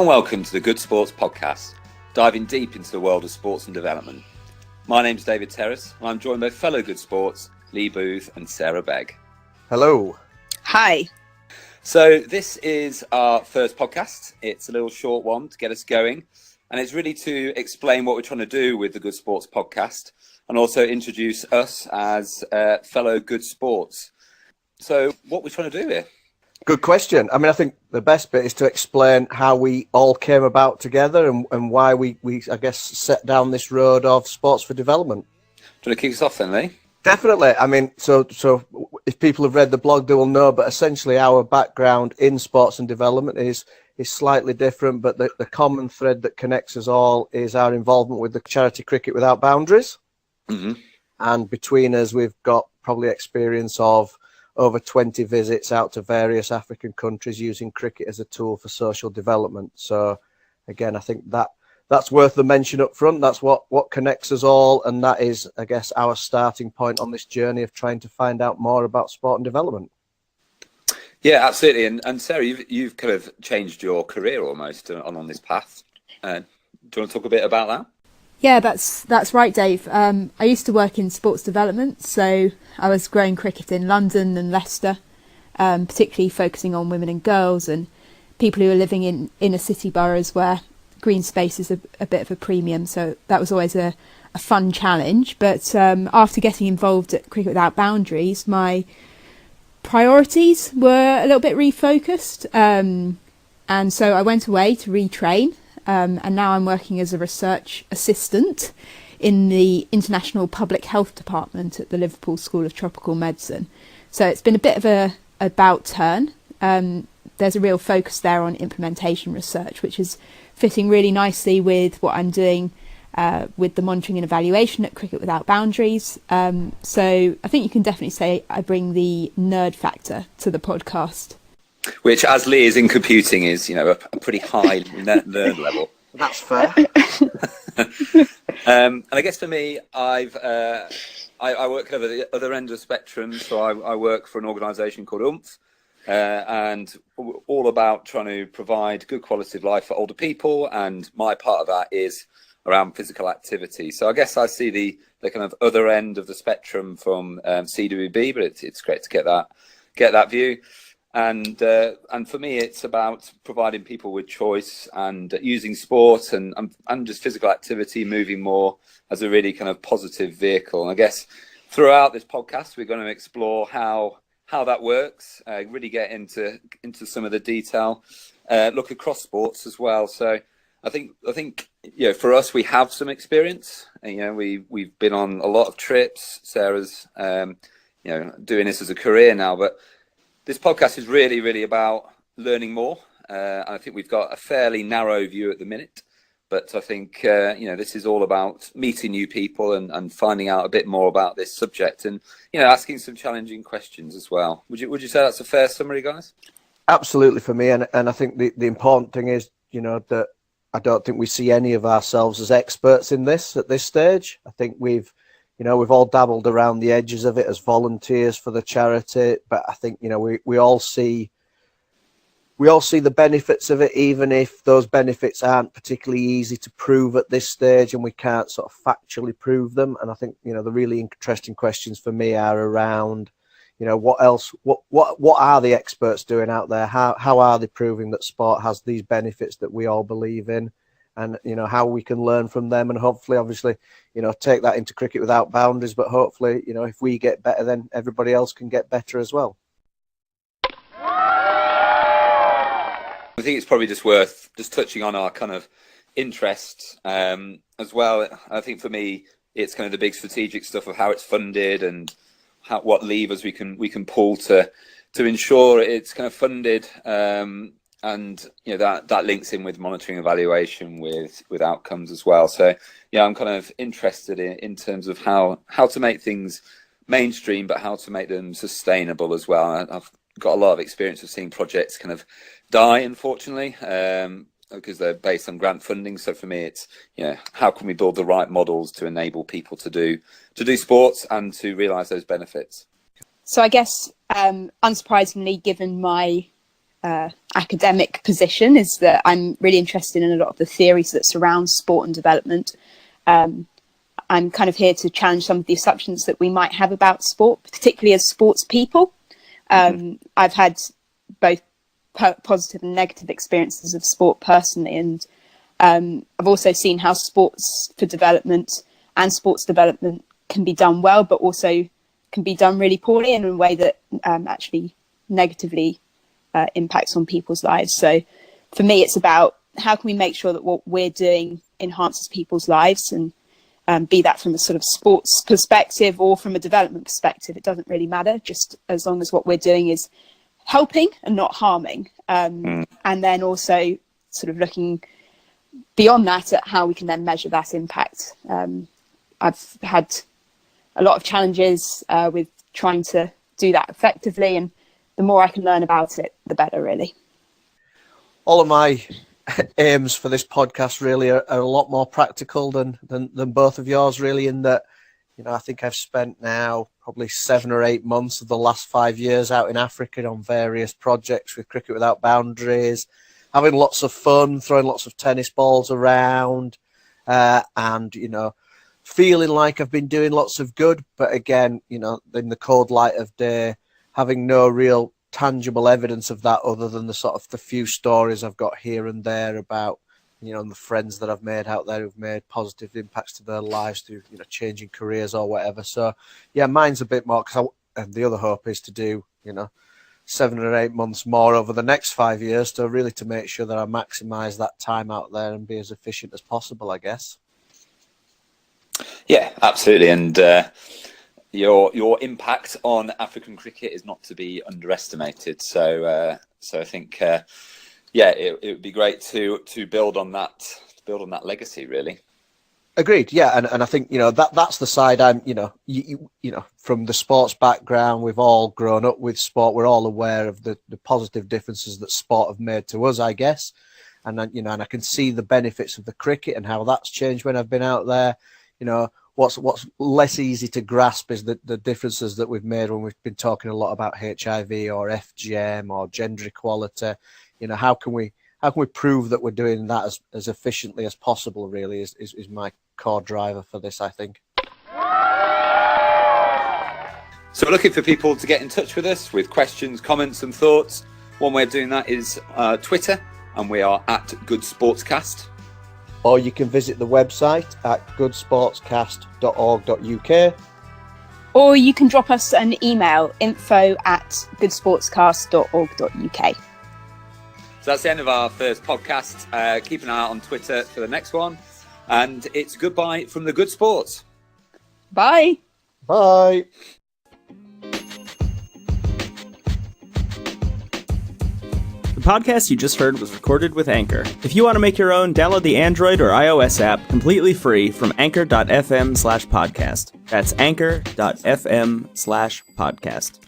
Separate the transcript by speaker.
Speaker 1: Hello and welcome to the Good Sports Podcast, diving deep into the world of sports and development. My name's David Terrace, and I'm joined by fellow Good Sports, Lee Booth and Sara Begg.
Speaker 2: Hello.
Speaker 3: Hi.
Speaker 1: So this is our first podcast. It's a little short one to get us going, and it's really to explain what we're trying to do with the Good Sports Podcast and also introduce us as fellow Good Sports. So what we're trying to do here?
Speaker 2: Good question. I mean, I think the best bit is to explain how we all came about together and why we I guess, set down this road of sports for development.
Speaker 1: Do you want to kick us off then, Lee?
Speaker 2: Definitely. I mean, so if people have read the blog, they will know, but essentially our background in sports and development is slightly different, but the common thread that connects us all is our involvement with the charity Cricket Without Boundaries. Mm-hmm. And between us, we've got probably experience of over 20 visits out to various African countries using cricket as a tool for social development. So again, I think that's worth the mention up front. That's what connects us all. And that is, I guess, our starting point on this journey of trying to find out more about sport and development.
Speaker 1: Yeah, absolutely. And Sara, you've kind of changed your career almost on this path. Do you want to talk a bit about that?
Speaker 3: Yeah, that's right, Dave. I used to work in sports development, so I was growing cricket in London and Leicester, particularly focusing on women and girls and people who are living in inner city boroughs where green space is a bit of a premium. So that was always a fun challenge. But after getting involved at Cricket Without Boundaries, my priorities were a little bit refocused. And so I went away to retrain. And now I'm working as a research assistant in the International Public Health Department at the Liverpool School of Tropical Medicine. So it's been a bit of a about turn. There's a real focus there on implementation research, which is fitting really nicely with what I'm doing with the monitoring and evaluation at Cricket Without Boundaries. So I think you can definitely say I bring the nerd factor to the podcast.
Speaker 1: Which, as Lee is in computing, is a pretty high nerd level.
Speaker 2: That's fair.
Speaker 1: And I guess for me, I work over the other end of the spectrum. So I work for an organisation called UMF, and all about trying to provide good quality of life for older people. And my part of that is around physical activity. So I guess I see the kind of other end of the spectrum from CWB, but it's great to get that view. And for me, it's about providing people with choice and using sport and just physical activity, moving more as a really kind of positive vehicle. And I guess throughout this podcast, we're going to explore how that works, really get into some of the detail, look across sports as well. So I think for us, we have some experience. And, we've been on a lot of trips. Sara's doing this as a career now, but this podcast is really, really about learning more. I think we've got a fairly narrow view at the minute, but I think, this is all about meeting new people and finding out a bit more about this subject and, asking some challenging questions as well. Would you say that's a fair summary, guys?
Speaker 2: Absolutely for me. And I think the important thing is, that I don't think we see any of ourselves as experts in this at this stage. I think we've all dabbled around the edges of it as volunteers for the charity, but I think, we all see the benefits of it, even if those benefits aren't particularly easy to prove at this stage and we can't sort of factually prove them. And I think, the really interesting questions for me are around, what are the experts doing out there? How are they proving that sport has these benefits that we all believe in? And, how we can learn from them and hopefully, obviously, take that into Cricket Without Boundaries. But hopefully, if we get better, then everybody else can get better as well.
Speaker 1: I think it's probably just worth just touching on our kind of interests as well. I think for me, it's kind of the big strategic stuff of how it's funded and what levers we can pull to ensure it's kind of funded. And that links in with monitoring evaluation with outcomes as well. So I'm kind of interested in terms of how to make things mainstream, but how to make them sustainable as well. I've got a lot of experience of seeing projects kind of die, unfortunately, because they're based on grant funding. So for me, it's how can we build the right models to enable people to do sports and to realise those benefits.
Speaker 3: So I guess unsurprisingly, given my academic position is that I'm really interested in a lot of the theories that surround sport and development. I'm kind of here to challenge some of the assumptions that we might have about sport, particularly as sports people. I've had both positive and negative experiences of sport personally, and I've also seen how sports for development and sports development can be done well, but also can be done really poorly in a way that actually negatively impacts on people's lives. So for me, it's about how can we make sure that what we're doing enhances people's lives, and be that from a sort of sports perspective or from a development perspective. It doesn't really matter, just as long as what we're doing is helping and not harming. And then also sort of looking beyond that at how we can then measure that impact. I've had a lot of challenges with trying to do that effectively, and the more I can learn about it, the better, really.
Speaker 2: All of my aims for this podcast really are a lot more practical than both of yours, really, in that, you know, I think I've spent now probably 7 or 8 months of the last 5 years out in Africa on various projects with Cricket Without Boundaries, having lots of fun, throwing lots of tennis balls around, and, you know, feeling like I've been doing lots of good, but again, you know, in the cold light of day, having no real tangible evidence of that other than the sort of the few stories I've got here and there about, you know, the friends that I've made out there who've made positive impacts to their lives through, you know, changing careers or whatever. So yeah, mine's a bit more, and the other hope is to do, you know, 7 or 8 months more over the next 5 years to really to make sure that I maximize that time out there and be as efficient as possible, I guess.
Speaker 1: Yeah, absolutely. And your impact on African cricket is not to be underestimated. So I think it would be great to build on that legacy, really.
Speaker 2: Agreed. Yeah, and I think, you know, that's the side I'm, you know, you know, from the sports background, we've all grown up with sport. We're all aware of the positive differences that sport have made to us, I guess. And then, you know, and I can see the benefits of the cricket and how that's changed when I've been out there. You know, what's less easy to grasp is the differences that we've made when we've been talking a lot about HIV or FGM or gender equality. You know, how can we prove that we're doing that as efficiently as possible, really, is my core driver for this, I think.
Speaker 1: So we're looking for people to get in touch with us with questions, comments and thoughts. One way of doing that is Twitter, and we are at Good Sportscast.
Speaker 2: Or you can visit the website at goodsportscast.org.uk.
Speaker 3: Or you can drop us an email, info@goodsportscast.org.uk.
Speaker 1: So that's the end of our first podcast. Keep an eye out on Twitter for the next one. And it's goodbye from the Good Sports.
Speaker 3: Bye.
Speaker 2: Bye.
Speaker 4: The podcast you just heard was recorded with Anchor. If you want to make your own, download the Android or iOS app completely free from anchor.fm/podcast. That's anchor.fm/podcast.